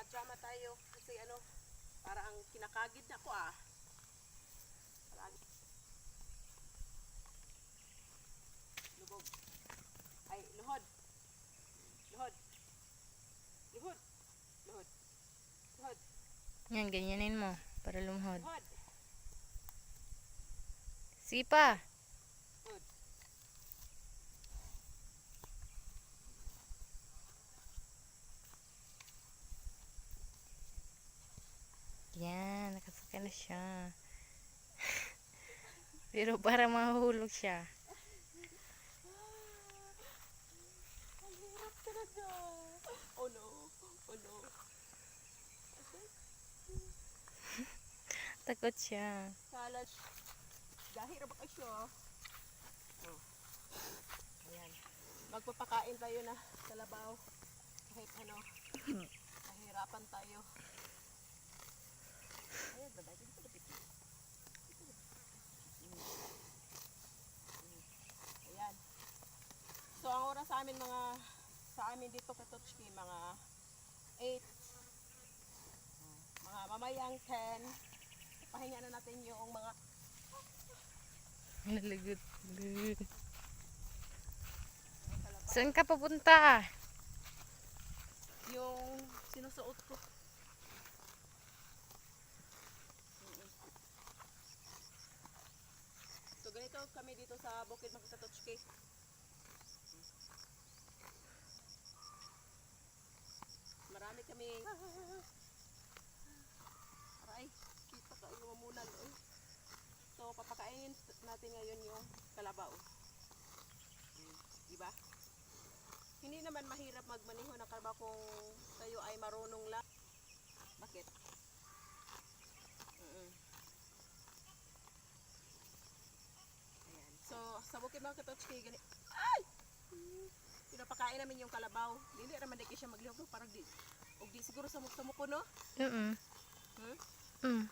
naka-pajama tayo kasi ano, para ang kinakagid na ko ah. Palagi. Lubog. Ay, luhod. Luhod. Luhod. Luhod. Luhod. Yan, ganyanin mo para lumhod. Luhod. Sige pa. Luhod. Yan, nakasaka na siya. Pero para mahulog siya. Ang hirap talaga. Oh no. Oh no. Takot siya. Salas. Dahil ba kayo siya? Oh. Ayan. Magpapakain tayo na kalabaw. Kahit ano. Nahirapan tayo. Ayan, babay. Dito na piti. Ayan. So, ang oras sa amin sa amin dito Katotski, mga 8. Mga mamayang 10. Pahinga na natin yung mga Nalagot. Saan ka papunta? yung sinusuot ko. So ganito kami dito sa Bukid Magkatotski. Marami kami. Aray, kita ka yung mamunal. Eh. So papakainin natin ngayon yung kalabaw. Diba? Hindi naman mahirap magmaneho ng kalabaw kung tayo ay marunong lang. Bakit? Ayan. So, sa Bukid Magkatotski, ay! Pinapakain namin yung kalabaw. Hindi naman di siya maglihok, parang di. O di siguro sa muko, no? Mm. Hmm? Mm.